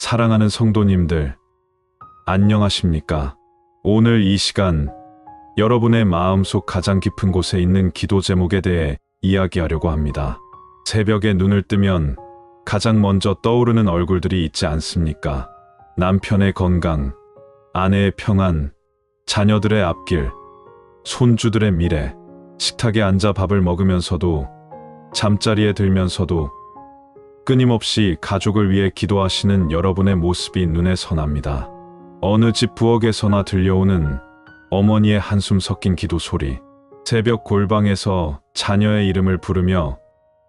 사랑하는 성도님들, 안녕하십니까? 오늘 이 시간 여러분의 마음속 가장 깊은 곳에 있는 기도 제목에 대해 이야기하려고 합니다. 새벽에 눈을 뜨면 가장 먼저 떠오르는 얼굴들이 있지 않습니까? 남편의 건강, 아내의 평안, 자녀들의 앞길, 손주들의 미래, 식탁에 앉아 밥을 먹으면서도, 잠자리에 들면서도 끊임없이 가족을 위해 기도하시는 여러분의 모습이 눈에 선합니다. 어느 집 부엌에서나 들려오는 어머니의 한숨 섞인 기도 소리, 새벽 골방에서 자녀의 이름을 부르며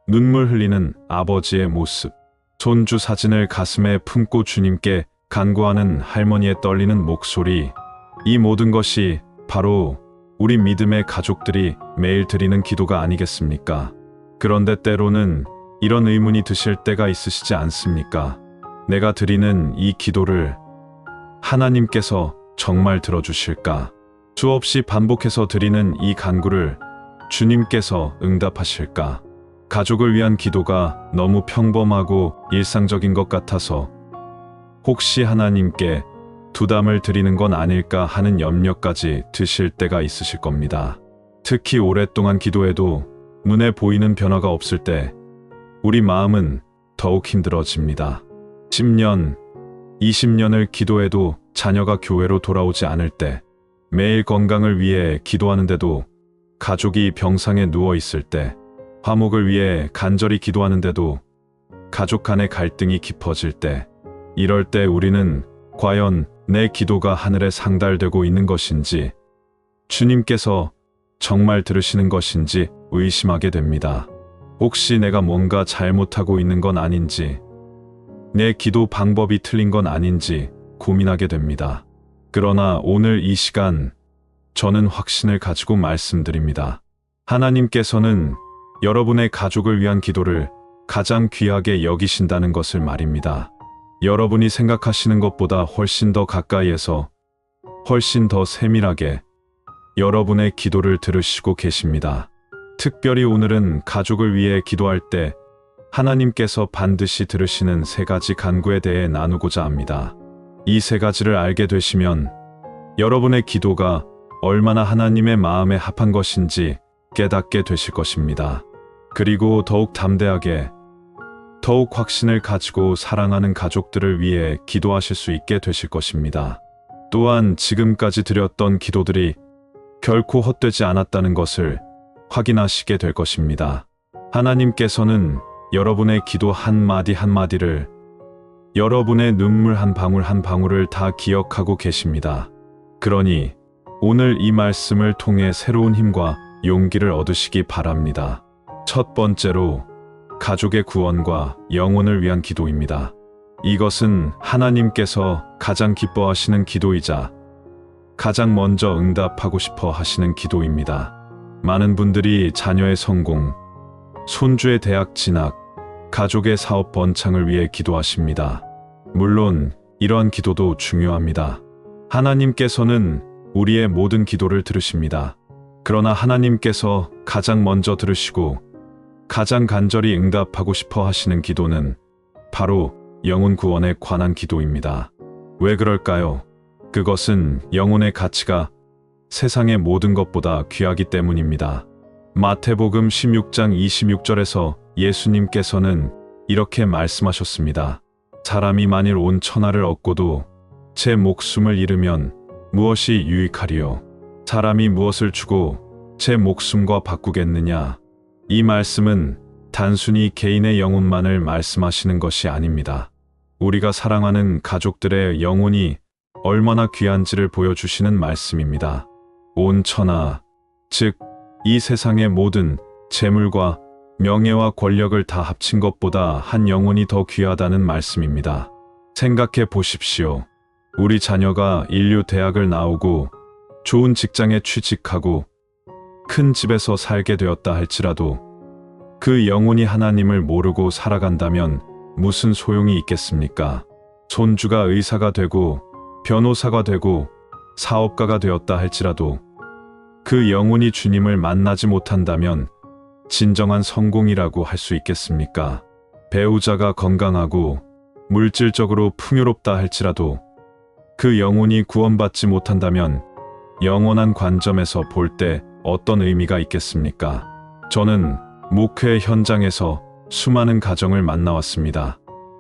눈물 흘리는 아버지의 모습, 손주 사진을 가슴에 품고 주님께 간구하는 할머니의 떨리는 목소리, 이 모든 것이 바로 우리 믿음의 가족들이 매일 드리는 기도가 아니겠습니까? 그런데 때로는 이런 의문이 드실 때가 있으시지 않습니까? 내가 드리는 이 기도를 하나님께서 정말 들어주실까? 수없이 반복해서 드리는 이 간구를 주님께서 응답하실까? 가족을 위한 기도가 너무 평범하고 일상적인 것 같아서 혹시 하나님께 부담을 드리는 건 아닐까 하는 염려까지 드실 때가 있으실 겁니다. 특히 오랫동안 기도해도 눈에 보이는 변화가 없을 때 우리 마음은 더욱 힘들어집니다. 10년, 20년을 기도해도 자녀가 교회로 돌아오지 않을 때, 매일 건강을 위해 기도하는데도 가족이 병상에 누워 있을 때, 화목을 위해 간절히 기도하는데도 가족 간의 갈등이 깊어질 때, 이럴 때 우리는 과연 내 기도가 하늘에 상달되고 있는 것인지, 주님께서 정말 들으시는 것인지 의심하게 됩니다. 혹시 내가 뭔가 잘못하고 있는 건 아닌지, 내 기도 방법이 틀린 건 아닌지 고민하게 됩니다. 그러나 오늘 이 시간 저는 확신을 가지고 말씀드립니다. 하나님께서는 여러분의 가족을 위한 기도를 가장 귀하게 여기신다는 것을 말입니다. 여러분이 생각하시는 것보다 훨씬 더 가까이에서 훨씬 더 세밀하게 여러분의 기도를 들으시고 계십니다. 특별히 오늘은 가족을 위해 기도할 때 하나님께서 반드시 들으시는 세 가지 간구에 대해 나누고자 합니다. 이 세 가지를 알게 되시면 여러분의 기도가 얼마나 하나님의 마음에 합한 것인지 깨닫게 되실 것입니다. 그리고 더욱 담대하게, 더욱 확신을 가지고 사랑하는 가족들을 위해 기도하실 수 있게 되실 것입니다. 또한 지금까지 드렸던 기도들이 결코 헛되지 않았다는 것을 확인하시게 될 것입니다. 하나님께서는 여러분의 기도 한마디 한마디를, 여러분의 눈물 한 방울 한 방울을 다 기억하고 계십니다. 그러니 오늘 이 말씀을 통해 새로운 힘과 용기를 얻으시기 바랍니다. 첫 번째로, 가족의 구원과 영혼을 위한 기도입니다. 이것은 하나님께서 가장 기뻐하시는 기도이자 가장 먼저 응답하고 싶어 하시는 기도입니다. 많은 분들이 자녀의 성공, 손주의 대학 진학, 가족의 사업 번창을 위해 기도하십니다. 물론 이러한 기도도 중요합니다. 하나님께서는 우리의 모든 기도를 들으십니다. 그러나 하나님께서 가장 먼저 들으시고 가장 간절히 응답하고 싶어 하시는 기도는 바로 영혼 구원에 관한 기도입니다. 왜 그럴까요? 그것은 영혼의 가치가 세상의 모든 것보다 귀하기 때문입니다. 마태복음 16장 26절에서 예수님께서는 이렇게 말씀하셨습니다. 사람이 만일 온 천하를 얻고도 제 목숨을 잃으면 무엇이 유익하리요? 사람이 무엇을 주고 제 목숨과 바꾸겠느냐? 이 말씀은 단순히 개인의 영혼만을 말씀하시는 것이 아닙니다. 우리가 사랑하는 가족들의 영혼이 얼마나 귀한지를 보여주시는 말씀입니다. 온 천하, 즉 이 세상의 모든 재물과 명예와 권력을 다 합친 것보다 한 영혼이 더 귀하다는 말씀입니다. 생각해 보십시오. 우리 자녀가 인류 대학을 나오고 좋은 직장에 취직하고 큰 집에서 살게 되었다 할지라도 그 영혼이 하나님을 모르고 살아간다면 무슨 소용이 있겠습니까? 손주가 의사가 되고 변호사가 되고 사업가가 되었다 할지라도 그 영혼이 주님을 만나지 못한다면 진정한 성공이라고 할 수 있겠습니까? 배우자가 건강하고 물질적으로 풍요롭다 할지라도 그 영혼이 구원받지 못한다면 영원한 관점에서 볼 때 어떤 의미가 있겠습니까? 저는 목회 현장에서 수많은 가정을 만나왔습니다.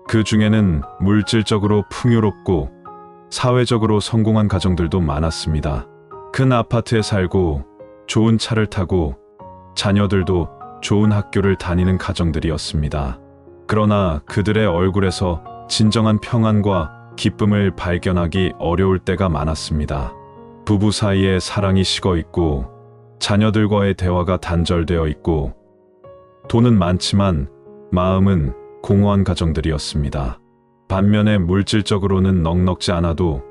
그 중에는 물질적으로 풍요롭고 사회적으로 성공한 가정들도 많았습니다. 큰 아파트에 살고 좋은 차를 타고 자녀들도 좋은 학교를 다니는 가정들이었습니다. 그러나 그들의 얼굴에서 진정한 평안과 기쁨을 발견하기 어려울 때가 많았습니다. 부부 사이에 사랑이 식어 있고 자녀들과의 대화가 단절되어 있고 돈은 많지만 마음은 공허한 가정들이었습니다. 반면에 물질적으로는 넉넉지 않아도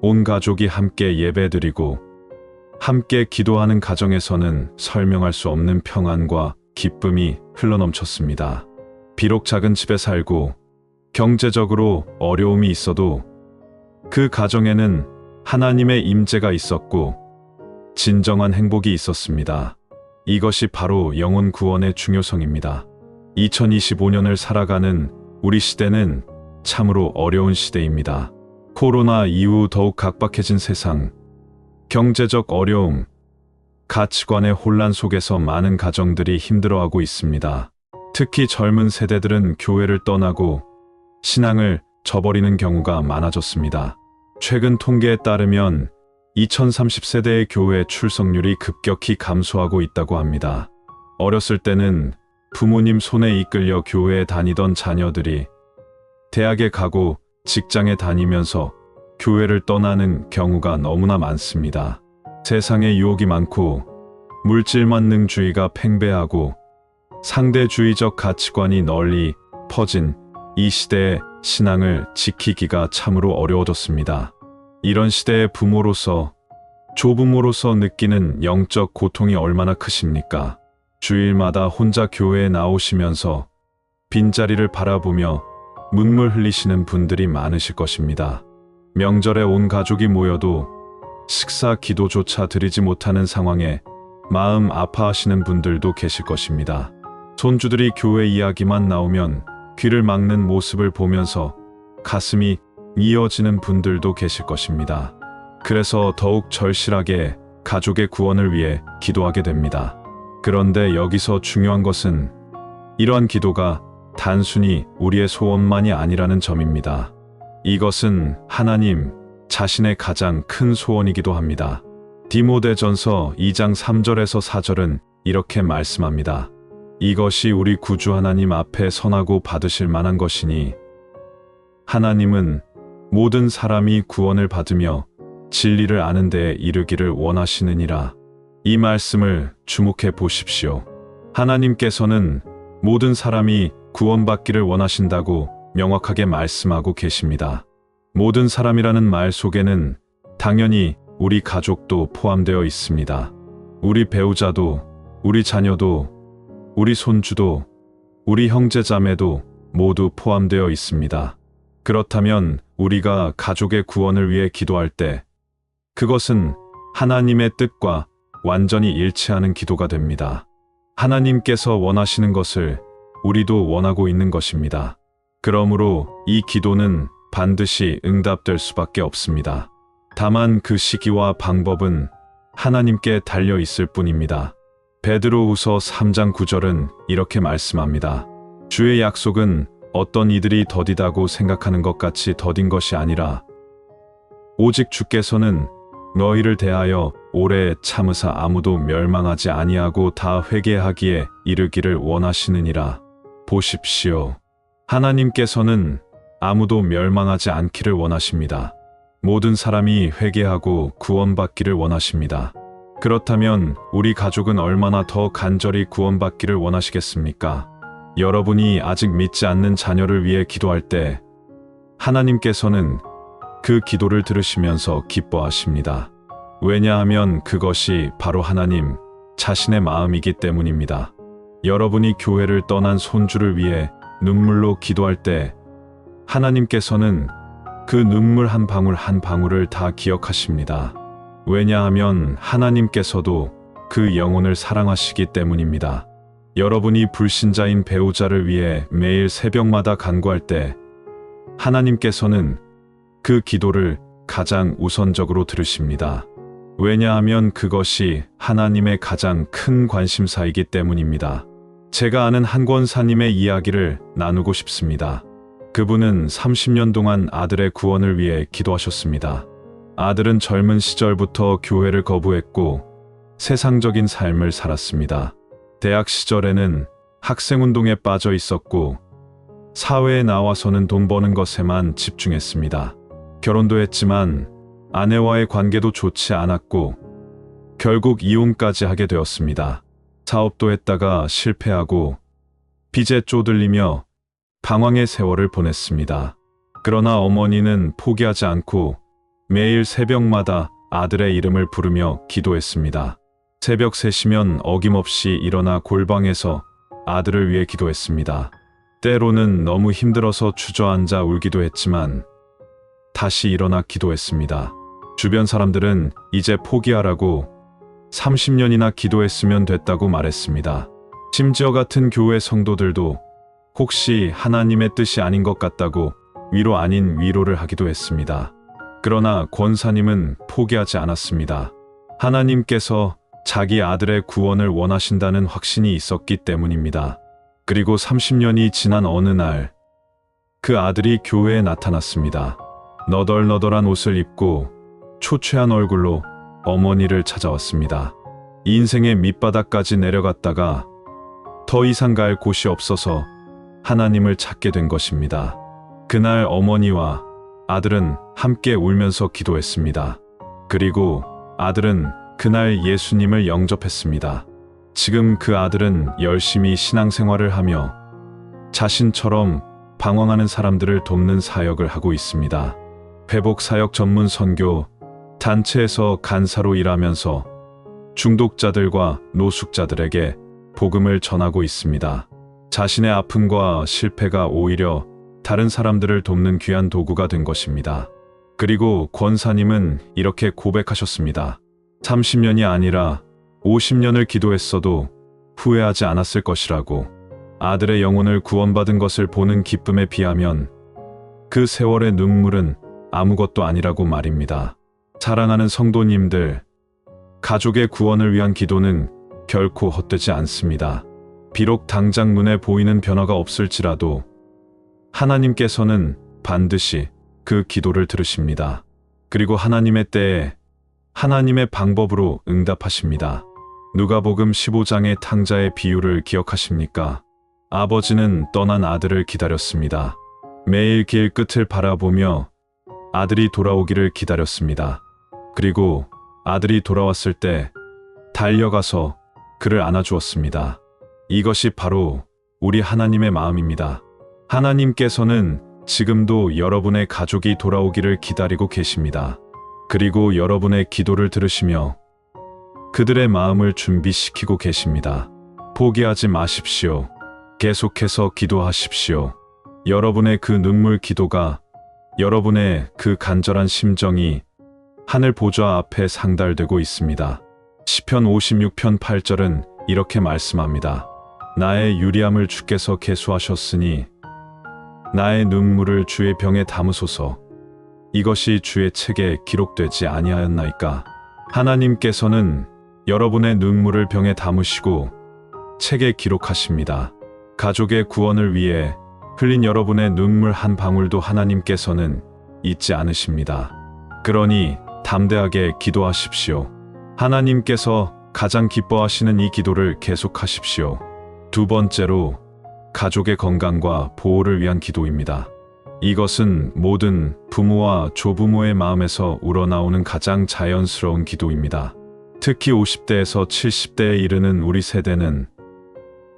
온 가족이 함께 예배드리고 함께 기도하는 가정에서는 설명할 수 없는 평안과 기쁨이 흘러넘쳤습니다. 비록 작은 집에 살고 경제적으로 어려움이 있어도 그 가정에는 하나님의 임재가 있었고 진정한 행복이 있었습니다. 이것이 바로 영혼 구원의 중요성입니다. 2025년을 살아가는 우리 시대는 참으로 어려운 시대입니다. 코로나 이후 더욱 각박해진 세상, 경제적 어려움, 가치관의 혼란 속에서 많은 가정들이 힘들어하고 있습니다. 특히 젊은 세대들은 교회를 떠나고 신앙을 저버리는 경우가 많아졌습니다. 최근 통계에 따르면 2030세대의 교회 출석률이 급격히 감소하고 있다고 합니다. 어렸을 때는 부모님 손에 이끌려 교회에 다니던 자녀들이 대학에 가고 직장에 다니면서 교회를 떠나는 경우가 너무나 많습니다. 세상에 유혹이 많고 물질만능주의가 팽배하고 상대주의적 가치관이 널리 퍼진 이 시대의 신앙을 지키기가 참으로 어려워졌습니다. 이런 시대의 부모로서 조부모로서 느끼는 영적 고통이 얼마나 크십니까? 주일마다 혼자 교회에 나오시면서 빈자리를 바라보며 눈물 흘리시는 분들이 많으실 것입니다. 명절에 온 가족이 모여도 식사 기도조차 드리지 못하는 상황에 마음 아파하시는 분들도 계실 것입니다. 손주들이 교회 이야기만 나오면 귀를 막는 모습을 보면서 가슴이 미어지는 분들도 계실 것입니다. 그래서 더욱 절실하게 가족의 구원을 위해 기도하게 됩니다. 그런데 여기서 중요한 것은 이러한 기도가 단순히 우리의 소원만이 아니라는 점입니다. 이것은 하나님 자신의 가장 큰 소원이기도 합니다. 디모데전서 2장 3절에서 4절은 이렇게 말씀합니다. 이것이 우리 구주 하나님 앞에 선하고 받으실 만한 것이니 하나님은 모든 사람이 구원을 받으며 진리를 아는 데에 이르기를 원하시느니라. 이 말씀을 주목해 보십시오. 하나님께서는 모든 사람이 구원받기를 원하신다고 명확하게 말씀하고 계십니다. 모든 사람이라는 말 속에는 당연히 우리 가족도 포함되어 있습니다. 우리 배우자도, 우리 자녀도, 우리 손주도, 우리 형제자매도 모두 포함되어 있습니다. 그렇다면 우리가 가족의 구원을 위해 기도할 때 그것은 하나님의 뜻과 완전히 일치하는 기도가 됩니다. 하나님께서 원하시는 것을 우리도 원하고 있는 것입니다. 그러므로 이 기도는 반드시 응답될 수밖에 없습니다. 다만 그 시기와 방법은 하나님께 달려 있을 뿐입니다. 베드로후서 3장 9절은 이렇게 말씀합니다. 주의 약속은 어떤 이들이 더디다고 생각하는 것 같이 더딘 것이 아니라 오직 주께서는 너희를 대하여 오래 참으사 아무도 멸망하지 아니하고 다 회개하기에 이르기를 원하시느니라. 보십시오. 하나님께서는 아무도 멸망하지 않기를 원하십니다. 모든 사람이 회개하고 구원받기를 원하십니다. 그렇다면 우리 가족은 얼마나 더 간절히 구원받기를 원하시겠습니까? 여러분이 아직 믿지 않는 자녀를 위해 기도할 때 하나님께서는 그 기도를 들으시면서 기뻐하십니다. 왜냐하면 그것이 바로 하나님 자신의 마음이기 때문입니다. 여러분이 교회를 떠난 손주를 위해 눈물로 기도할 때 하나님께서는 그 눈물 한 방울 한 방울을 다 기억하십니다. 왜냐하면 하나님께서도 그 영혼을 사랑하시기 때문입니다. 여러분이 불신자인 배우자를 위해 매일 새벽마다 간구할 때 하나님께서는 그 기도를 가장 우선적으로 들으십니다. 왜냐하면 그것이 하나님의 가장 큰 관심사이기 때문입니다. 제가 아는 한 권사님의 이야기를 나누고 싶습니다. 그분은 30년 동안 아들의 구원을 위해 기도하셨습니다. 아들은 젊은 시절부터 교회를 거부했고 세상적인 삶을 살았습니다. 대학 시절에는 학생운동에 빠져 있었고 사회에 나와서는 돈 버는 것에만 집중했습니다. 결혼도 했지만 아내와의 관계도 좋지 않았고 결국 이혼까지 하게 되었습니다. 사업도 했다가 실패하고 빚에 쪼들리며 방황의 세월을 보냈습니다. 그러나 어머니는 포기하지 않고 매일 새벽마다 아들의 이름을 부르며 기도했습니다. 새벽 3시면 어김없이 일어나 골방에서 아들을 위해 기도했습니다. 때로는 너무 힘들어서 주저앉아 울기도 했지만 다시 일어나 기도했습니다. 주변 사람들은 이제 포기하라고 30년이나 기도했으면 됐다고 말했습니다. 심지어 같은 교회 성도들도 혹시 하나님의 뜻이 아닌 것 같다고 위로 아닌 위로를 하기도 했습니다. 그러나 권사님은 포기하지 않았습니다. 하나님께서 자기 아들의 구원을 원하신다는 확신이 있었기 때문입니다. 그리고 30년이 지난 어느 날 그 아들이 교회에 나타났습니다. 너덜너덜한 옷을 입고 초췌한 얼굴로 어머니를 찾아왔습니다. 인생의 밑바닥까지 내려갔다가 더 이상 갈 곳이 없어서 하나님을 찾게 된 것입니다. 그날 어머니와 아들은 함께 울면서 기도했습니다. 그리고 아들은 그날 예수님을 영접했습니다. 지금 그 아들은 열심히 신앙생활을 하며 자신처럼 방황하는 사람들을 돕는 사역을 하고 있습니다. 회복사역 전문 선교 단체에서 간사로 일하면서 중독자들과 노숙자들에게 복음을 전하고 있습니다. 자신의 아픔과 실패가 오히려 다른 사람들을 돕는 귀한 도구가 된 것입니다. 그리고 권사님은 이렇게 고백하셨습니다. 30년이 아니라 50년을 기도했어도 후회하지 않았을 것이라고. 아들의 영혼을 구원받은 것을 보는 기쁨에 비하면 그 세월의 눈물은 아무것도 아니라고 말입니다. 사랑하는 성도님들, 가족의 구원을 위한 기도는 결코 헛되지 않습니다. 비록 당장 눈에 보이는 변화가 없을지라도 하나님께서는 반드시 그 기도를 들으십니다. 그리고 하나님의 때에 하나님의 방법으로 응답하십니다. 누가복음 15장의 탕자의 비유를 기억하십니까? 아버지는 떠난 아들을 기다렸습니다. 매일 길 끝을 바라보며 아들이 돌아오기를 기다렸습니다. 그리고 아들이 돌아왔을 때 달려가서 그를 안아주었습니다. 이것이 바로 우리 하나님의 마음입니다. 하나님께서는 지금도 여러분의 가족이 돌아오기를 기다리고 계십니다. 그리고 여러분의 기도를 들으시며 그들의 마음을 준비시키고 계십니다. 포기하지 마십시오. 계속해서 기도하십시오. 여러분의 그 눈물 기도가, 여러분의 그 간절한 심정이 하늘 보좌 앞에 상달되고 있습니다. 시편 56편 8절은 이렇게 말씀합니다. 나의 유리함을 주께서 계수하셨으니 나의 눈물을 주의 병에 담으소서. 이것이 주의 책에 기록되지 아니하였나이까. 하나님께서는 여러분의 눈물을 병에 담으시고 책에 기록하십니다. 가족의 구원을 위해 흘린 여러분의 눈물 한 방울도 하나님께서는 잊지 않으십니다. 그러니 담대하게 기도하십시오. 하나님께서 가장 기뻐하시는 이 기도를 계속하십시오. 두 번째로, 가족의 건강과 보호를 위한 기도입니다. 이것은 모든 부모와 조부모의 마음에서 우러나오는 가장 자연스러운 기도입니다. 특히 50대에서 70대에 이르는 우리 세대는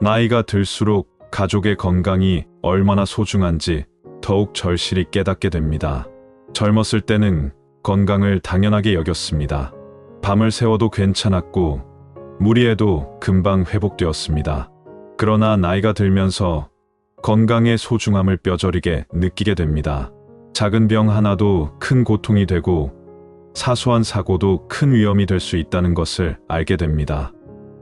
나이가 들수록 가족의 건강이 얼마나 소중한지 더욱 절실히 깨닫게 됩니다. 젊었을 때는 건강을 당연하게 여겼습니다. 밤을 새워도 괜찮았고 무리해도 금방 회복되었습니다. 그러나 나이가 들면서 건강의 소중함을 뼈저리게 느끼게 됩니다. 작은 병 하나도 큰 고통이 되고 사소한 사고도 큰 위험이 될 수 있다는 것을 알게 됩니다.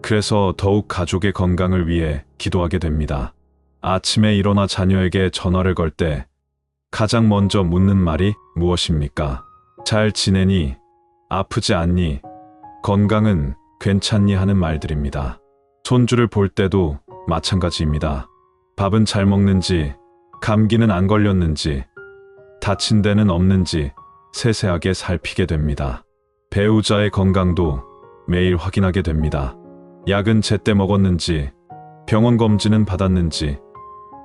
그래서 더욱 가족의 건강을 위해 기도하게 됩니다. 아침에 일어나 자녀에게 전화를 걸 때 가장 먼저 묻는 말이 무엇입니까? 잘 지내니? 아프지 않니? 건강은 괜찮니? 하는 말들입니다. 손주를 볼 때도 마찬가지입니다. 밥은 잘 먹는지, 감기는 안 걸렸는지, 다친 데는 없는지 세세하게 살피게 됩니다. 배우자의 건강도 매일 확인하게 됩니다. 약은 제때 먹었는지, 병원 검진은 받았는지,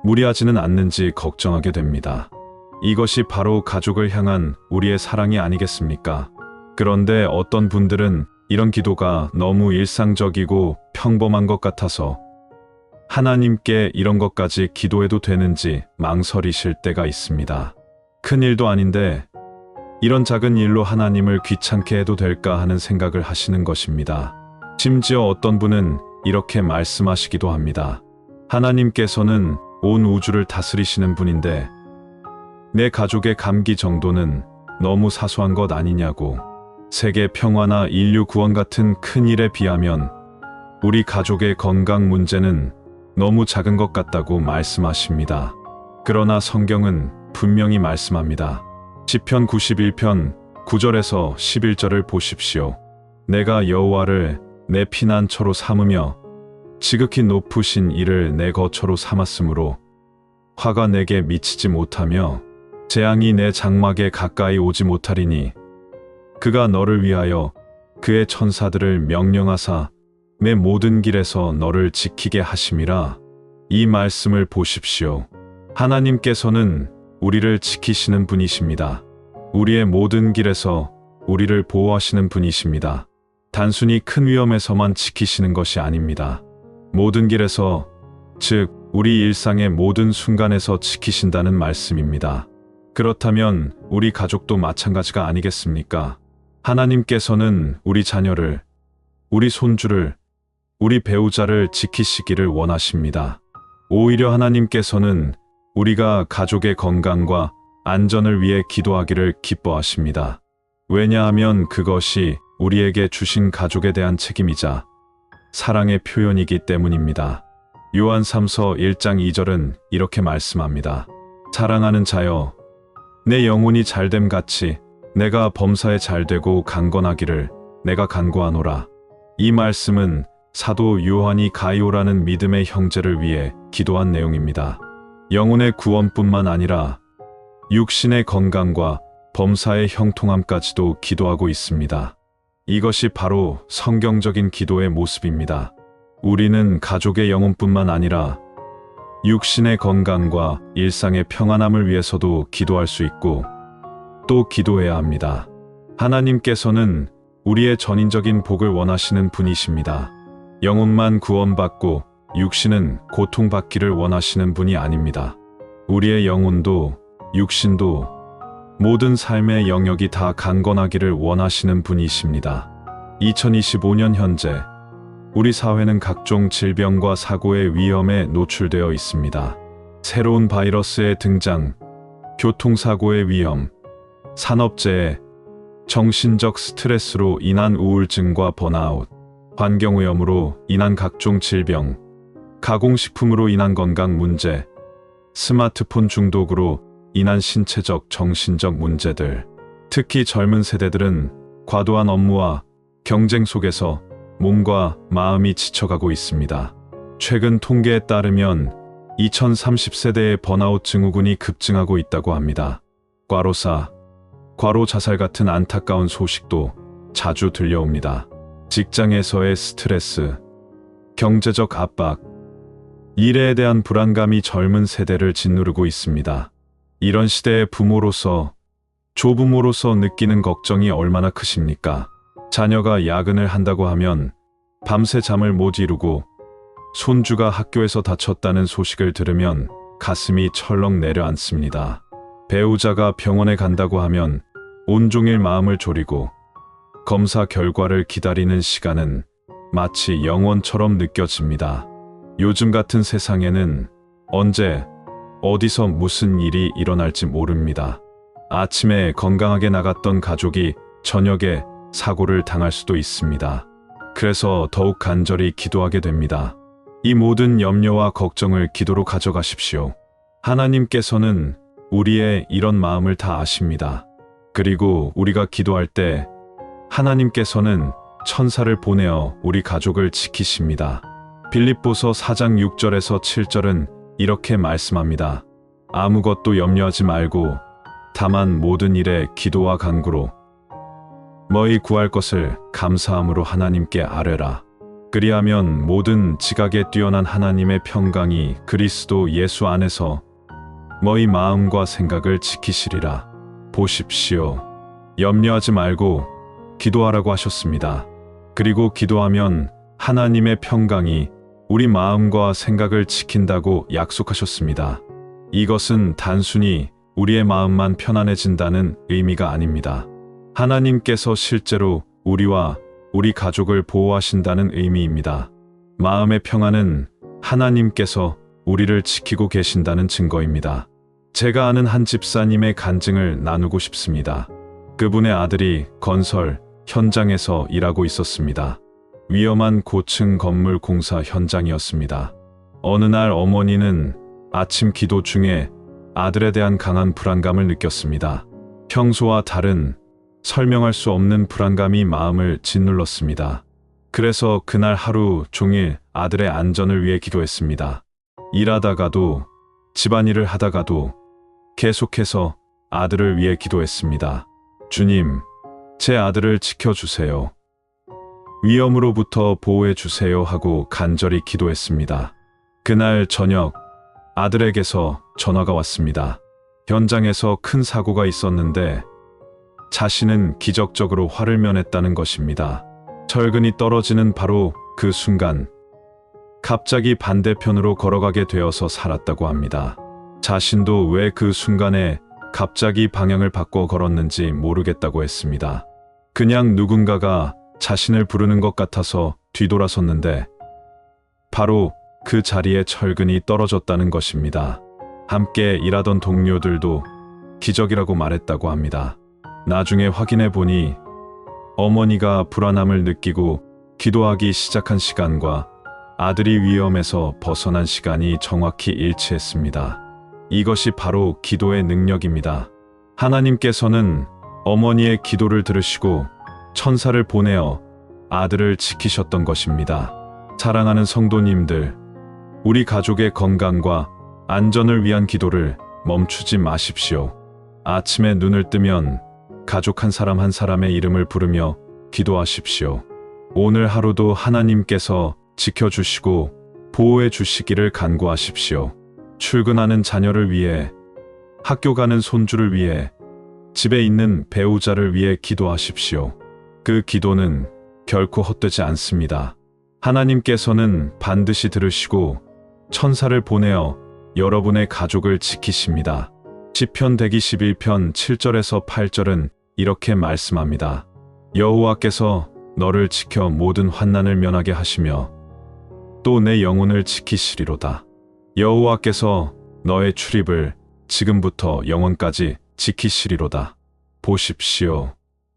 무리하지는 않는지 걱정하게 됩니다. 이것이 바로 가족을 향한 우리의 사랑이 아니겠습니까? 그런데 어떤 분들은 이런 기도가 너무 일상적이고 평범한 것 같아서 하나님께 이런 것까지 기도해도 되는지 망설이실 때가 있습니다. 큰 일도 아닌데 이런 작은 일로 하나님을 귀찮게 해도 될까 하는 생각을 하시는 것입니다. 심지어 어떤 분은 이렇게 말씀하시기도 합니다. 하나님께서는 온 우주를 다스리시는 분인데 내 가족의 감기 정도는 너무 사소한 것 아니냐고. 세계 평화나 인류 구원 같은 큰 일에 비하면 우리 가족의 건강 문제는 너무 작은 것 같다고 말씀하십니다. 그러나 성경은 분명히 말씀합니다. 시편 91편 9절에서 11절을 보십시오. 내가 여호와를 내 피난처로 삼으며 지극히 높으신 이를 내 거처로 삼았으므로 화가 내게 미치지 못하며 재앙이 내 장막에 가까이 오지 못하리니 그가 너를 위하여 그의 천사들을 명령하사 내 모든 길에서 너를 지키게 하심이라. 이 말씀을 보십시오. 하나님께서는 우리를 지키시는 분이십니다. 우리의 모든 길에서 우리를 보호하시는 분이십니다. 단순히 큰 위험에서만 지키시는 것이 아닙니다. 모든 길에서, 즉 우리 일상의 모든 순간에서 지키신다는 말씀입니다. 그렇다면 우리 가족도 마찬가지가 아니겠습니까? 하나님께서는 우리 자녀를, 우리 손주를, 우리 배우자를 지키시기를 원하십니다. 오히려 하나님께서는 우리가 가족의 건강과 안전을 위해 기도하기를 기뻐하십니다. 왜냐하면 그것이 우리에게 주신 가족에 대한 책임이자 사랑의 표현이기 때문입니다. 요한 3서 1장 2절은 이렇게 말씀합니다. 사랑하는 자여, 내 영혼이 잘됨 같이 내가 범사에 잘되고 강건하기를 내가 간구하노라. 이 말씀은 사도 요한이 가이오라는 믿음의 형제를 위해 기도한 내용입니다. 영혼의 구원뿐만 아니라 육신의 건강과 범사의 형통함까지도 기도하고 있습니다. 이것이 바로 성경적인 기도의 모습입니다. 우리는 가족의 영혼뿐만 아니라 육신의 건강과 일상의 평안함을 위해서도 기도할 수 있고 또 기도해야 합니다. 하나님께서는 우리의 전인적인 복을 원하시는 분이십니다. 영혼만 구원받고 육신은 고통받기를 원하시는 분이 아닙니다. 우리의 영혼도 육신도 모든 삶의 영역이 다 강건하기를 원하시는 분이십니다. 2025년 현재 우리 사회는 각종 질병과 사고의 위험에 노출되어 있습니다. 새로운 바이러스의 등장, 교통사고의 위험, 산업재해, 정신적 스트레스로 인한 우울증과 번아웃, 환경오염으로 인한 각종 질병, 가공식품으로 인한 건강 문제, 스마트폰 중독으로 인한 신체적, 정신적 문제들, 특히 젊은 세대들은 과도한 업무와 경쟁 속에서 몸과 마음이 지쳐가고 있습니다. 최근 통계에 따르면 2030세대의 번아웃 증후군이 급증하고 있다고 합니다. 과로사, 과로 자살 같은 안타까운 소식도 자주 들려옵니다. 직장에서의 스트레스, 경제적 압박, 일에 대한 불안감이 젊은 세대를 짓누르고 있습니다. 이런 시대의 부모로서, 조부모로서 느끼는 걱정이 얼마나 크십니까? 자녀가 야근을 한다고 하면 밤새 잠을 못 이루고 손주가 학교에서 다쳤다는 소식을 들으면 가슴이 철렁 내려앉습니다. 배우자가 병원에 간다고 하면 온종일 마음을 졸이고 검사 결과를 기다리는 시간은 마치 영원처럼 느껴집니다. 요즘 같은 세상에는 언제, 어디서 무슨 일이 일어날지 모릅니다. 아침에 건강하게 나갔던 가족이 저녁에 사고를 당할 수도 있습니다. 그래서 더욱 간절히 기도하게 됩니다. 이 모든 염려와 걱정을 기도로 가져가십시오. 하나님께서는 우리의 이런 마음을 다 아십니다. 그리고 우리가 기도할 때 하나님께서는 천사를 보내어 우리 가족을 지키십니다. 빌립보서 4장 6절에서 7절은 이렇게 말씀합니다. 아무것도 염려하지 말고 다만 모든 일에 기도와 간구로 너희 구할 것을 감사함으로 하나님께 아뢰라. 그리하면 모든 지각에 뛰어난 하나님의 평강이 그리스도 예수 안에서 너희 마음과 생각을 지키시리라. 보십시오. 염려하지 말고 기도하라고 하셨습니다. 그리고 기도하면 하나님의 평강이 우리 마음과 생각을 지킨다고 약속하셨습니다. 이것은 단순히 우리의 마음만 편안해진다는 의미가 아닙니다. 하나님께서 실제로 우리와 우리 가족을 보호하신다는 의미입니다. 마음의 평안은 하나님께서 우리를 지키고 계신다는 증거입니다. 제가 아는 한 집사님의 간증을 나누고 싶습니다. 그분의 아들이 건설 현장에서 일하고 있었습니다. 위험한 고층 건물 공사 현장이었습니다. 어느 날 어머니는 아침 기도 중에 아들에 대한 강한 불안감을 느꼈습니다. 평소와 다른 설명할 수 없는 불안감이 마음을 짓눌렀습니다. 그래서 그날 하루 종일 아들의 안전을 위해 기도했습니다. 일하다가도 집안일을 하다가도 계속해서 아들을 위해 기도했습니다. 주님, 제 아들을 지켜주세요. 위험으로부터 보호해 주세요 하고 간절히 기도했습니다. 그날 저녁 아들에게서 전화가 왔습니다. 현장에서 큰 사고가 있었는데 자신은 기적적으로 화를 면했다는 것입니다. 철근이 떨어지는 바로 그 순간 갑자기 반대편으로 걸어가게 되어서 살았다고 합니다. 자신도 왜 그 순간에 갑자기 방향을 바꿔 걸었는지 모르겠다고 했습니다. 그냥 누군가가 자신을 부르는 것 같아서 뒤돌아섰는데 바로 그 자리에 철근이 떨어졌다는 것입니다. 함께 일하던 동료들도 기적이라고 말했다고 합니다. 나중에 확인해 보니 어머니가 불안함을 느끼고 기도하기 시작한 시간과 아들이 위험에서 벗어난 시간이 정확히 일치했습니다. 이것이 바로 기도의 능력입니다. 하나님께서는 어머니의 기도를 들으시고 천사를 보내어 아들을 지키셨던 것입니다. 사랑하는 성도님들, 우리 가족의 건강과 안전을 위한 기도를 멈추지 마십시오. 아침에 눈을 뜨면 가족 한 사람 한 사람의 이름을 부르며 기도하십시오. 오늘 하루도 하나님께서 지켜주시고 보호해 주시기를 간구하십시오. 출근하는 자녀를 위해, 학교 가는 손주를 위해, 집에 있는 배우자를 위해 기도하십시오. 그 기도는 결코 헛되지 않습니다. 하나님께서는 반드시 들으시고 천사를 보내어 여러분의 가족을 지키십니다. 시편 121편 7절에서 8절은 이렇게 말씀합니다. 여호와께서 너를 지켜 모든 환난을 면하게 하시며 또 내 영혼을 지키시리로다. 여호와께서 너의 출입을 지금부터 영원까지 지키시리로다. 보십시오.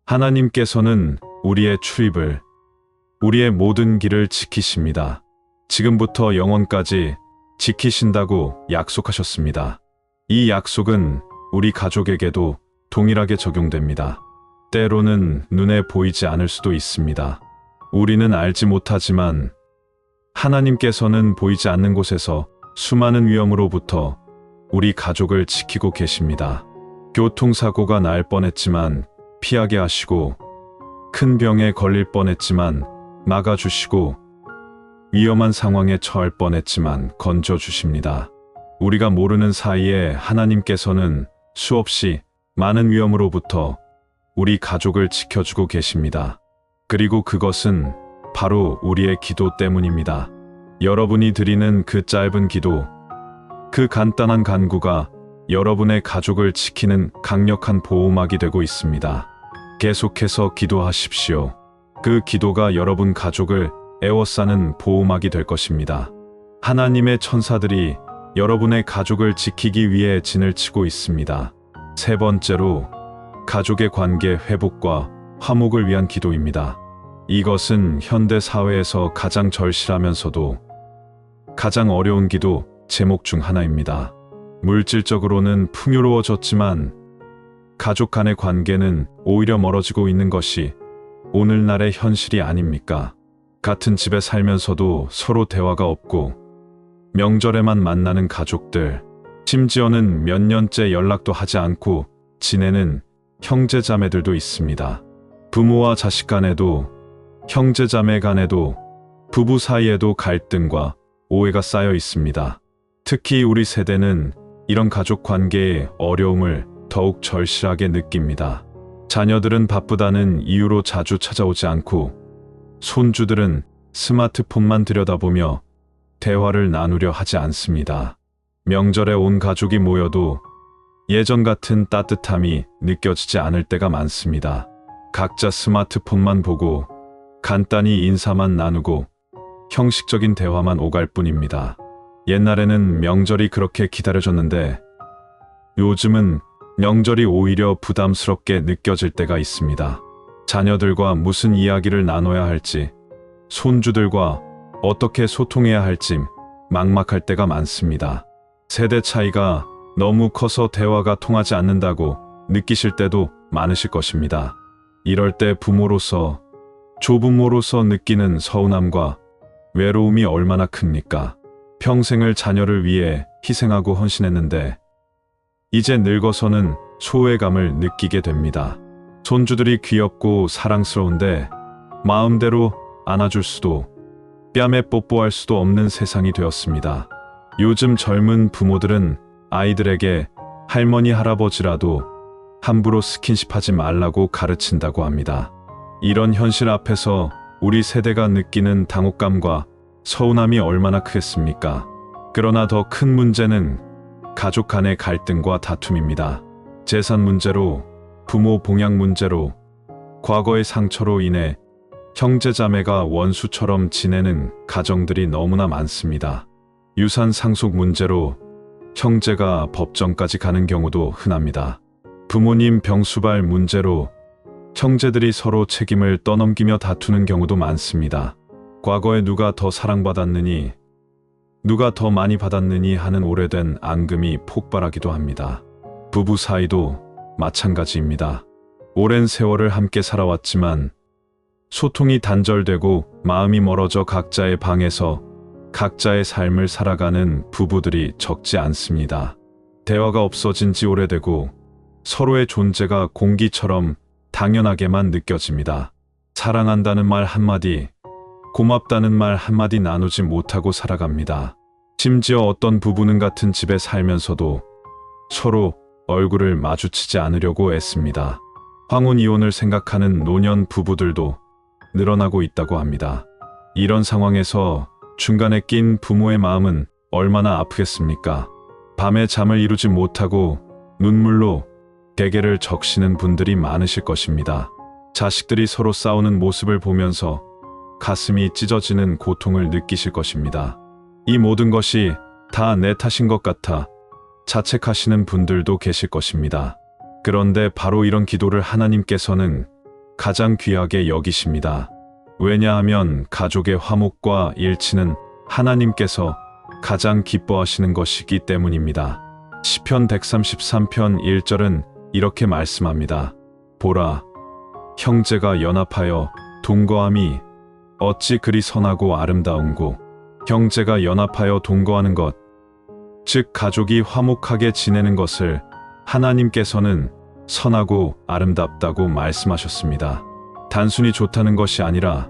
하나님께서는 우리의 출입을, 우리의 모든 길을 지키십니다. 지금부터 영원까지 지키신다고 약속하셨습니다. 이 약속은 우리 가족에게도 동일하게 적용됩니다. 때로는 눈에 보이지 않을 수도 있습니다. 우리는 알지 못하지만 하나님께서는 보이지 않는 곳에서 수많은 위험으로부터 우리 가족을 지키고 계십니다. 교통사고가 날 뻔했지만 피하게 하시고, 큰 병에 걸릴 뻔했지만 막아주시고, 위험한 상황에 처할 뻔했지만 건져주십니다. 우리가 모르는 사이에 하나님께서는 수없이 많은 위험으로부터 우리 가족을 지켜주고 계십니다. 그리고 그것은 바로 우리의 기도 때문입니다. 여러분이 드리는 그 짧은 기도, 그 간단한 간구가 여러분의 가족을 지키는 강력한 보호막이 되고 있습니다. 계속해서 기도하십시오. 그 기도가 여러분 가족을 에워싸는 보호막이 될 것입니다. 하나님의 천사들이 여러분의 가족을 지키기 위해 진을 치고 있습니다. 세 번째로, 가족의 관계 회복과 화목을 위한 기도입니다. 이것은 현대 사회에서 가장 절실하면서도 가장 어려운 기도 제목 중 하나입니다. 물질적으로는 풍요로워졌지만 가족 간의 관계는 오히려 멀어지고 있는 것이 오늘날의 현실이 아닙니까? 같은 집에 살면서도 서로 대화가 없고 명절에만 만나는 가족들, 심지어는 몇 년째 연락도 하지 않고 지내는 형제자매들도 있습니다. 부모와 자식 간에도, 형제자매 간에도, 부부 사이에도 갈등과 오해가 쌓여 있습니다. 특히 우리 세대는 이런 가족 관계의 어려움을 더욱 절실하게 느낍니다. 자녀들은 바쁘다는 이유로 자주 찾아오지 않고 손주들은 스마트폰만 들여다보며 대화를 나누려 하지 않습니다. 명절에 온 가족이 모여도 예전 같은 따뜻함이 느껴지지 않을 때가 많습니다. 각자 스마트폰만 보고 간단히 인사만 나누고 형식적인 대화만 오갈 뿐입니다. 옛날에는 명절이 그렇게 기다려졌는데 요즘은 명절이 오히려 부담스럽게 느껴질 때가 있습니다. 자녀들과 무슨 이야기를 나눠야 할지, 손주들과 어떻게 소통해야 할지 막막할 때가 많습니다. 세대 차이가 너무 커서 대화가 통하지 않는다고 느끼실 때도 많으실 것입니다. 이럴 때 부모로서, 조부모로서 느끼는 서운함과 외로움이 얼마나 큽니까? 평생을 자녀를 위해 희생하고 헌신했는데 이제 늙어서는 소외감을 느끼게 됩니다. 손주들이 귀엽고 사랑스러운데 마음대로 안아줄 수도 뺨에 뽀뽀할 수도 없는 세상이 되었습니다. 요즘 젊은 부모들은 아이들에게 할머니 할아버지라도 함부로 스킨십하지 말라고 가르친다고 합니다. 이런 현실 앞에서 우리 세대가 느끼는 당혹감과 서운함이 얼마나 크겠습니까? 그러나 더 큰 문제는 가족 간의 갈등과 다툼입니다. 재산 문제로, 부모 봉양 문제로, 과거의 상처로 인해 형제자매가 원수처럼 지내는 가정들이 너무나 많습니다. 유산 상속 문제로 형제가 법정까지 가는 경우도 흔합니다. 부모님 병수발 문제로 형제들이 서로 책임을 떠넘기며 다투는 경우도 많습니다. 과거에 누가 더 사랑받았느니, 누가 더 많이 받았느니 하는 오래된 앙금이 폭발하기도 합니다. 부부 사이도 마찬가지입니다. 오랜 세월을 함께 살아왔지만 소통이 단절되고 마음이 멀어져 각자의 방에서 각자의 삶을 살아가는 부부들이 적지 않습니다. 대화가 없어진 지 오래되고 서로의 존재가 공기처럼 당연하게만 느껴집니다. 사랑한다는 말 한마디, 고맙다는 말 한마디 나누지 못하고 살아갑니다. 심지어 어떤 부부는 같은 집에 살면서도 서로 얼굴을 마주치지 않으려고 애씁니다. 황혼 이혼을 생각하는 노년 부부들도 늘어나고 있다고 합니다. 이런 상황에서 중간에 낀 부모의 마음은 얼마나 아프겠습니까? 밤에 잠을 이루지 못하고 눈물로 베개를 적시는 분들이 많으실 것입니다. 자식들이 서로 싸우는 모습을 보면서 가슴이 찢어지는 고통을 느끼실 것입니다. 이 모든 것이 다 내 탓인 것 같아 자책하시는 분들도 계실 것입니다. 그런데 바로 이런 기도를 하나님께서는 가장 귀하게 여기십니다. 왜냐하면 가족의 화목과 일치는 하나님께서 가장 기뻐하시는 것이기 때문입니다. 시편 133편 1절은 이렇게 말씀합니다. 보라, 형제가 연합하여 동거함이 어찌 그리 선하고 아름다운고. 형제가 연합하여 동거하는 것, 즉 가족이 화목하게 지내는 것을 하나님께서는 선하고 아름답다고 말씀하셨습니다. 단순히 좋다는 것이 아니라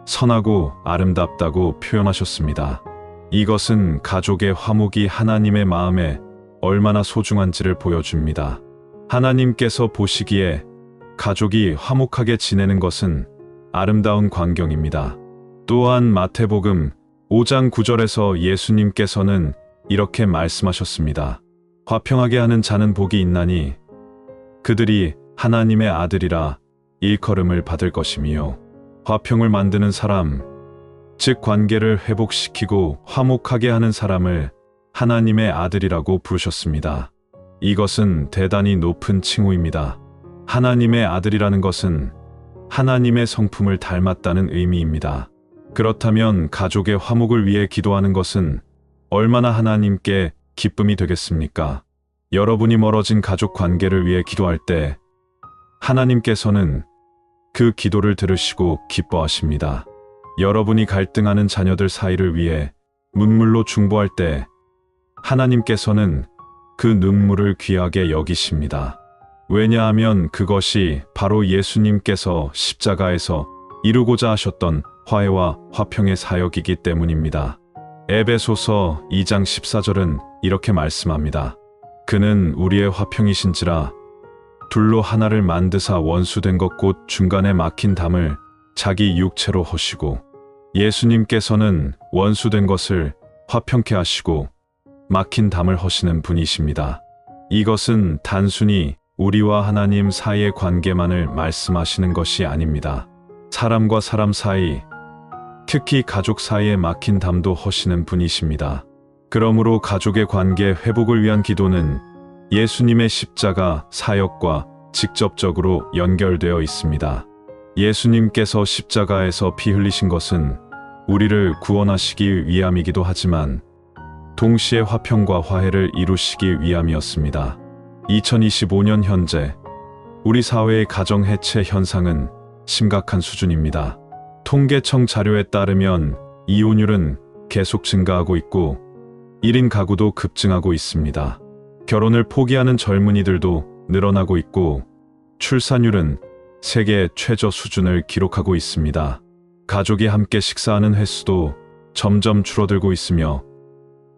선하고 아름답다고 표현하셨습니다. 이것은 가족의 화목이 하나님의 마음에 얼마나 소중한지를 보여줍니다. 하나님께서 보시기에 가족이 화목하게 지내는 것은 아름다운 광경입니다. 또한 마태복음 5장 9절에서 예수님께서는 이렇게 말씀하셨습니다. 화평하게 하는 자는 복이 있나니 그들이 하나님의 아들이라 일컬음을 받을 것이며, 화평을 만드는 사람, 즉 관계를 회복시키고 화목하게 하는 사람을 하나님의 아들이라고 부르셨습니다. 이것은 대단히 높은 칭호입니다. 하나님의 아들이라는 것은 하나님의 성품을 닮았다는 의미입니다. 그렇다면 가족의 화목을 위해 기도하는 것은 얼마나 하나님께 기쁨이 되겠습니까? 여러분이 멀어진 가족 관계를 위해 기도할 때 하나님께서는 그 기도를 들으시고 기뻐하십니다. 여러분이 갈등하는 자녀들 사이를 위해 눈물로 중보할 때 하나님께서는 그 눈물을 귀하게 여기십니다. 왜냐하면 그것이 바로 예수님께서 십자가에서 이루고자 하셨던 화해와 화평의 사역이기 때문입니다. 에베소서 2장 14절은 이렇게 말씀합니다. 그는 우리의 화평이신지라 둘로 하나를 만드사 원수된 것 곧 중간에 막힌 담을 자기 육체로 허시고 예수님께서는 원수된 것을 화평케 하시고 막힌 담을 허시는 분이십니다. 이것은 단순히 우리와 하나님 사이의 관계만을 말씀하시는 것이 아닙니다. 사람과 사람 사이, 특히 가족 사이에 막힌 담도 허시는 분이십니다. 그러므로 가족의 관계 회복을 위한 기도는 예수님의 십자가 사역과 직접적으로 연결되어 있습니다. 예수님께서 십자가에서 피 흘리신 것은 우리를 구원하시기 위함이기도 하지만 동시에 화평과 화해를 이루시기 위함이었습니다. 2025년 현재 우리 사회의 가정 해체 현상은 심각한 수준입니다. 통계청 자료에 따르면 이혼율은 계속 증가하고 있고 1인 가구도 급증하고 있습니다. 결혼을 포기하는 젊은이들도 늘어나고 있고 출산율은 세계 최저 수준을 기록하고 있습니다. 가족이 함께 식사하는 횟수도 점점 줄어들고 있으며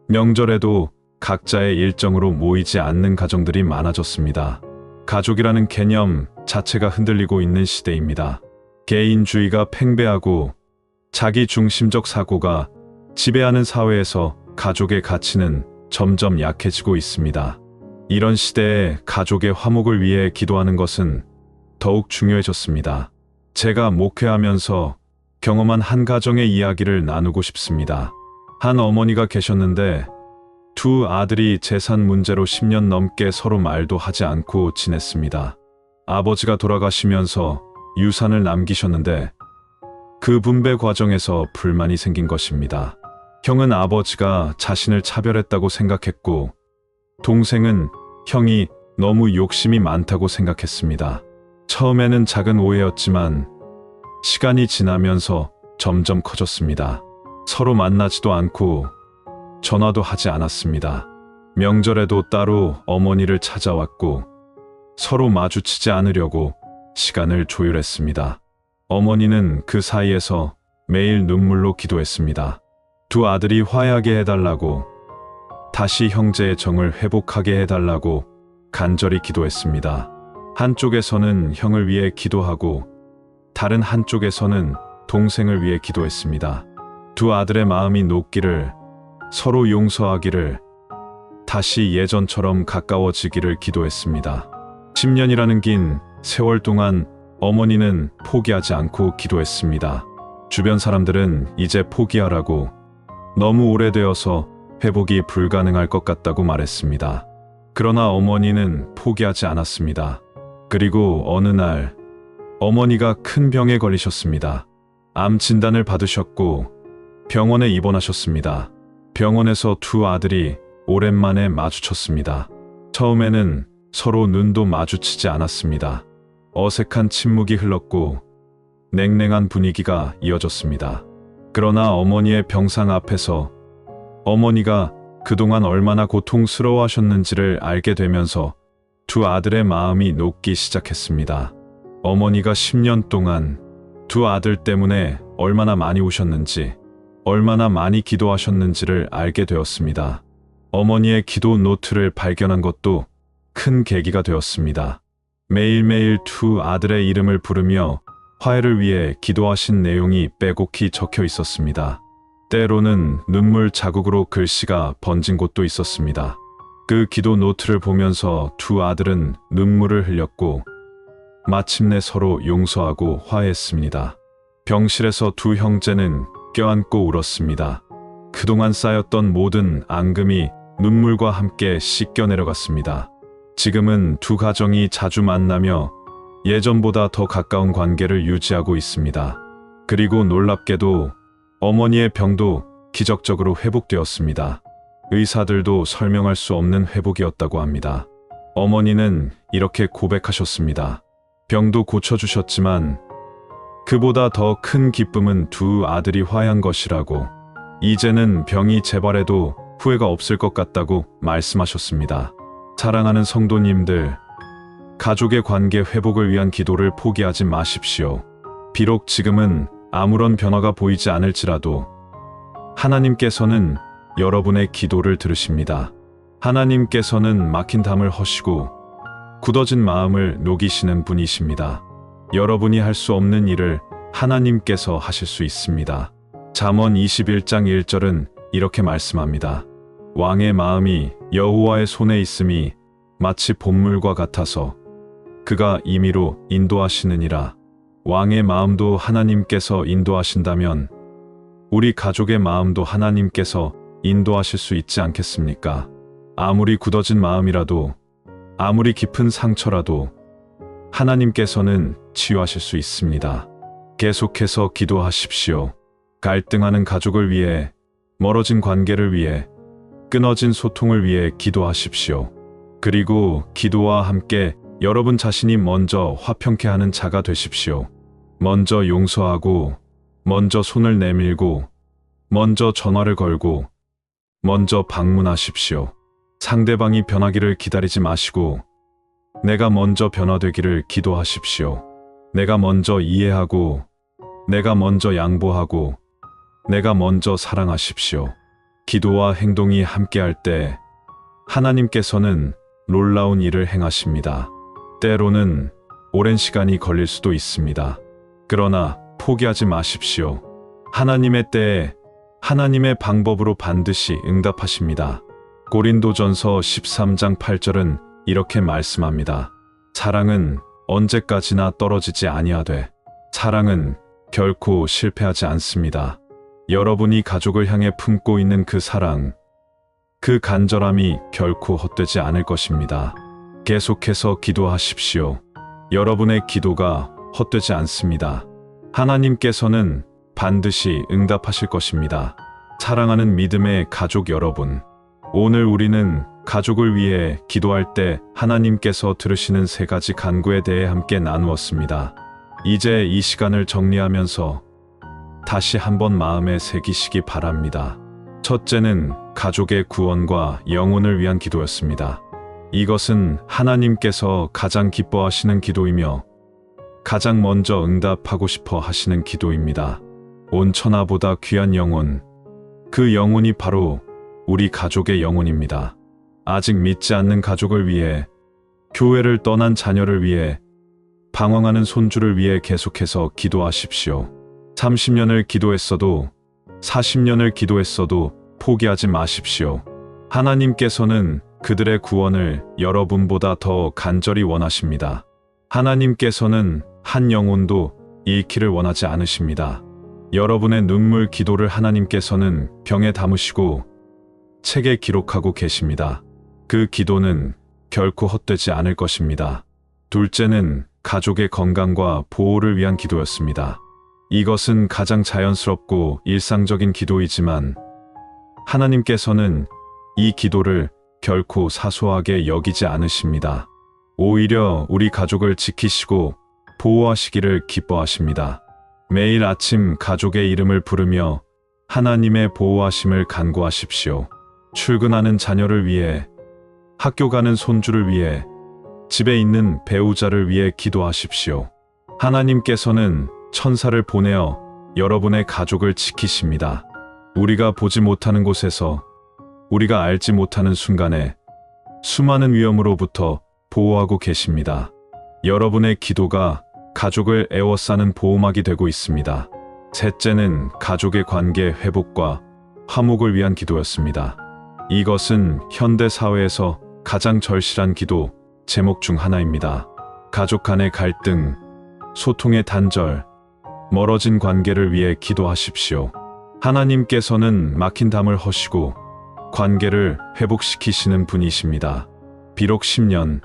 명절에도 각자의 일정으로 모이지 않는 가정들이 많아졌습니다. 가족이라는 개념 자체가 흔들리고 있는 시대입니다. 개인주의가 팽배하고 자기 중심적 사고가 지배하는 사회에서 가족의 가치는 점점 약해지고 있습니다. 이런 시대에 가족의 화목을 위해 기도하는 것은 더욱 중요해졌습니다. 제가 목회하면서 경험한 한 가정의 이야기를 나누고 싶습니다. 한 어머니가 계셨는데 두 아들이 재산 문제로 10년 넘게 서로 말도 하지 않고 지냈습니다. 아버지가 돌아가시면서 유산을 남기셨는데 그 분배 과정에서 불만이 생긴 것입니다. 형은 아버지가 자신을 차별했다고 생각했고 동생은 형이 너무 욕심이 많다고 생각했습니다. 처음에는 작은 오해였지만 시간이 지나면서 점점 커졌습니다. 서로 만나지도 않고 전화도 하지 않았습니다. 명절에도 따로 어머니를 찾아왔고 서로 마주치지 않으려고 시간을 조율했습니다. 어머니는 그 사이에서 매일 눈물로 기도했습니다. 두 아들이 화해하게 해달라고, 다시 형제의 정을 회복하게 해달라고 간절히 기도했습니다. 한쪽에서는 형을 위해 기도하고 다른 한쪽에서는 동생을 위해 기도했습니다. 두 아들의 마음이 녹기를, 서로 용서하기를, 다시 예전처럼 가까워지기를 기도했습니다. 10년이라는 긴 세월 동안 어머니는 포기하지 않고 기도했습니다. 주변 사람들은 이제 포기하라고, 너무 오래되어서 회복이 불가능할 것 같다고 말했습니다. 그러나 어머니는 포기하지 않았습니다. 그리고 어느 날 어머니가 큰 병에 걸리셨습니다. 암 진단을 받으셨고 병원에 입원하셨습니다. 병원에서 두 아들이 오랜만에 마주쳤습니다. 처음에는 서로 눈도 마주치지 않았습니다. 어색한 침묵이 흘렀고 냉랭한 분위기가 이어졌습니다. 그러나 어머니의 병상 앞에서 어머니가 그동안 얼마나 고통스러워하셨는지를 알게 되면서 두 아들의 마음이 녹기 시작했습니다. 어머니가 10년 동안 두 아들 때문에 얼마나 많이 우셨는지, 얼마나 많이 기도하셨는지를 알게 되었습니다. 어머니의 기도 노트를 발견한 것도 큰 계기가 되었습니다. 매일매일 두 아들의 이름을 부르며 화해를 위해 기도하신 내용이 빼곡히 적혀 있었습니다. 때로는 눈물 자국으로 글씨가 번진 곳도 있었습니다. 그 기도 노트를 보면서 두 아들은 눈물을 흘렸고 마침내 서로 용서하고 화해했습니다. 병실에서 두 형제는 껴안고 울었습니다. 그동안 쌓였던 모든 앙금이 눈물과 함께 씻겨 내려갔습니다. 지금은 두 가정이 자주 만나며 예전보다 더 가까운 관계를 유지하고 있습니다. 그리고 놀랍게도 어머니의 병도 기적적으로 회복되었습니다. 의사들도 설명할 수 없는 회복이었다고 합니다. 어머니는 이렇게 고백하셨습니다. 병도 고쳐주셨지만 그보다 더 큰 기쁨은 두 아들이 화해한 것이라고, 이제는 병이 재발해도 후회가 없을 것 같다고 말씀하셨습니다. 사랑하는 성도님들, 가족의 관계 회복을 위한 기도를 포기하지 마십시오. 비록 지금은 아무런 변화가 보이지 않을지라도 하나님께서는 여러분의 기도를 들으십니다. 하나님께서는 막힌 담을 허시고 굳어진 마음을 녹이시는 분이십니다. 여러분이 할 수 없는 일을 하나님께서 하실 수 있습니다. 잠언 21장 1절은 이렇게 말씀합니다. 왕의 마음이 여호와의 손에 있음이 마치 봇물과 같아서 그가 임의로 인도하시느니라. 왕의 마음도 하나님께서 인도하신다면 우리 가족의 마음도 하나님께서 인도하실 수 있지 않겠습니까? 아무리 굳어진 마음이라도, 아무리 깊은 상처라도 하나님께서는 치유하실 수 있습니다. 계속해서 기도하십시오. 갈등하는 가족을 위해, 멀어진 관계를 위해, 끊어진 소통을 위해 기도하십시오. 그리고 기도와 함께 여러분 자신이 먼저 화평케 하는 자가 되십시오. 먼저 용서하고, 먼저 손을 내밀고, 먼저 전화를 걸고, 먼저 방문하십시오. 상대방이 변하기를 기다리지 마시고 내가 먼저 변화되기를 기도하십시오. 내가 먼저 이해하고, 내가 먼저 양보하고, 내가 먼저 사랑하십시오. 기도와 행동이 함께할 때 하나님께서는 놀라운 일을 행하십니다. 때로는 오랜 시간이 걸릴 수도 있습니다. 그러나 포기하지 마십시오. 하나님의 때에 하나님의 방법으로 반드시 응답하십니다. 고린도전서 13장 8절은 이렇게 말씀합니다. 사랑은 언제까지나 떨어지지 아니하되 사랑은 결코 실패하지 않습니다. 여러분이 가족을 향해 품고 있는 그 사랑, 그 간절함이 결코 헛되지 않을 것입니다. 계속해서 기도하십시오. 여러분의 기도가 헛되지 않습니다. 하나님께서는 반드시 응답하실 것입니다. 사랑하는 믿음의 가족 여러분, 오늘 우리는 가족을 위해 기도할 때 하나님께서 들으시는 세 가지 간구에 대해 함께 나누었습니다. 이제 이 시간을 정리하면서 다시 한번 마음에 새기시기 바랍니다. 첫째는 가족의 구원과 영혼을 위한 기도였습니다. 이것은 하나님께서 가장 기뻐하시는 기도이며 가장 먼저 응답하고 싶어 하시는 기도입니다. 온 천하보다 귀한 영혼, 그 영혼이 바로 우리 가족의 영혼입니다. 아직 믿지 않는 가족을 위해, 교회를 떠난 자녀를 위해, 방황하는 손주를 위해 계속해서 기도하십시오. 30년을 기도했어도, 40년을 기도했어도 포기하지 마십시오. 하나님께서는 그들의 구원을 여러분보다 더 간절히 원하십니다. 하나님께서는 한 영혼도 잃기를 원하지 않으십니다. 여러분의 눈물 기도를 하나님께서는 병에 담으시고 책에 기록하고 계십니다. 그 기도는 결코 헛되지 않을 것입니다. 둘째는 가족의 건강과 보호를 위한 기도였습니다. 이것은 가장 자연스럽고 일상적인 기도이지만 하나님께서는 이 기도를 결코 사소하게 여기지 않으십니다. 오히려 우리 가족을 지키시고 보호하시기를 기뻐하십니다. 매일 아침 가족의 이름을 부르며 하나님의 보호하심을 간구하십시오. 출근하는 자녀를 위해, 학교 가는 손주를 위해, 집에 있는 배우자를 위해 기도하십시오. 하나님께서는 천사를 보내어 여러분의 가족을 지키십니다. 우리가 보지 못하는 곳에서, 우리가 알지 못하는 순간에 수많은 위험으로부터 보호하고 계십니다. 여러분의 기도가 가족을 에워싸는 보호막이 되고 있습니다. 셋째는 가족의 관계 회복과 화목을 위한 기도였습니다. 이것은 현대 사회에서 가장 절실한 기도 제목 중 하나입니다. 가족 간의 갈등, 소통의 단절, 멀어진 관계를 위해 기도하십시오. 하나님께서는 막힌 담을 허시고 관계를 회복시키시는 분이십니다. 비록 10년,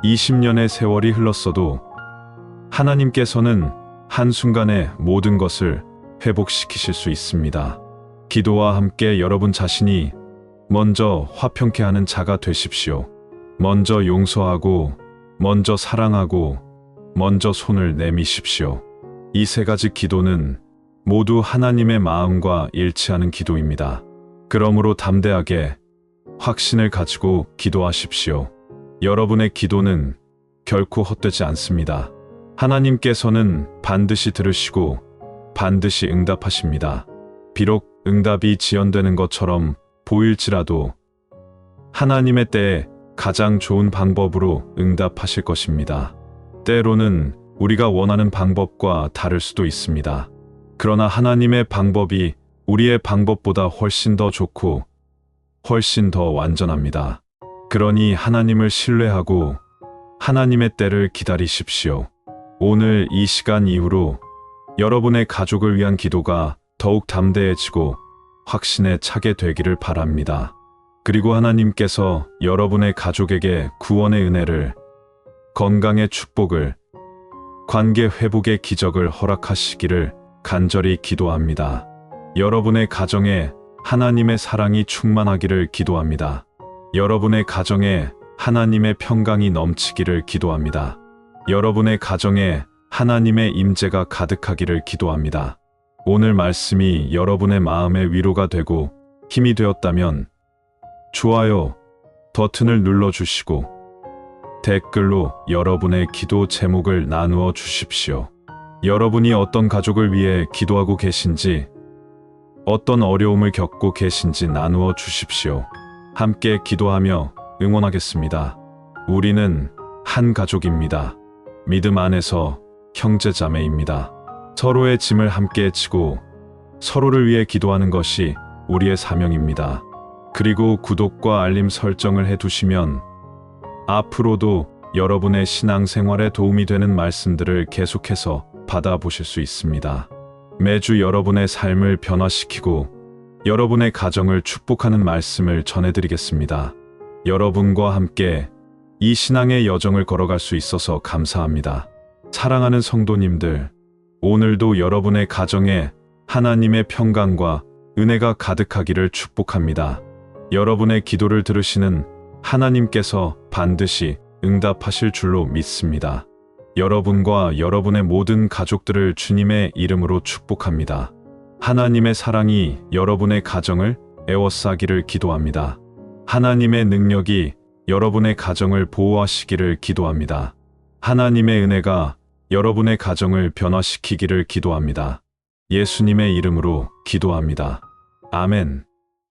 20년의 세월이 흘렀어도 하나님께서는 한순간에 모든 것을 회복시키실 수 있습니다. 기도와 함께 여러분 자신이 먼저 화평케 하는 자가 되십시오. 먼저 용서하고, 먼저 사랑하고, 먼저 손을 내미십시오. 이 세 가지 기도는 모두 하나님의 마음과 일치하는 기도입니다. 그러므로 담대하게 확신을 가지고 기도하십시오. 여러분의 기도는 결코 헛되지 않습니다. 하나님께서는 반드시 들으시고 반드시 응답하십니다. 비록 응답이 지연되는 것처럼 보일지라도 하나님의 때에 가장 좋은 방법으로 응답하실 것입니다. 때로는 우리가 원하는 방법과 다를 수도 있습니다. 그러나 하나님의 방법이 우리의 방법보다 훨씬 더 좋고 훨씬 더 완전합니다. 그러니 하나님을 신뢰하고 하나님의 때를 기다리십시오. 오늘 이 시간 이후로 여러분의 가족을 위한 기도가 더욱 담대해지고 확신에 차게 되기를 바랍니다. 그리고 하나님께서 여러분의 가족에게 구원의 은혜를, 건강의 축복을, 관계 회복의 기적을 허락하시기를 간절히 기도합니다. 여러분의 가정에 하나님의 사랑이 충만하기를 기도합니다. 여러분의 가정에 하나님의 평강이 넘치기를 기도합니다. 여러분의 가정에 하나님의 임재가 가득하기를 기도합니다. 오늘 말씀이 여러분의 마음의 위로가 되고 힘이 되었다면 좋아요 버튼을 눌러주시고 댓글로 여러분의 기도 제목을 나누어 주십시오. 여러분이 어떤 가족을 위해 기도하고 계신지, 어떤 어려움을 겪고 계신지 나누어 주십시오. 함께 기도하며 응원하겠습니다. 우리는 한 가족입니다. 믿음 안에서 형제자매입니다. 서로의 짐을 함께 지고 서로를 위해 기도하는 것이 우리의 사명입니다. 그리고 구독과 알림 설정을 해두시면 앞으로도 여러분의 신앙생활에 도움이 되는 말씀들을 계속해서 받아보실 수 있습니다. 매주 여러분의 삶을 변화시키고 여러분의 가정을 축복하는 말씀을 전해드리겠습니다. 여러분과 함께 이 신앙의 여정을 걸어갈 수 있어서 감사합니다. 사랑하는 성도님들, 오늘도 여러분의 가정에 하나님의 평강과 은혜가 가득하기를 축복합니다. 여러분의 기도를 들으시는 하나님께서 반드시 응답하실 줄로 믿습니다. 여러분과 여러분의 모든 가족들을 주님의 이름으로 축복합니다. 하나님의 사랑이 여러분의 가정을 에워싸기를 기도합니다. 하나님의 능력이 여러분의 가정을 보호하시기를 기도합니다. 하나님의 은혜가 여러분의 가정을 변화시키기를 기도합니다. 예수님의 이름으로 기도합니다. 아멘.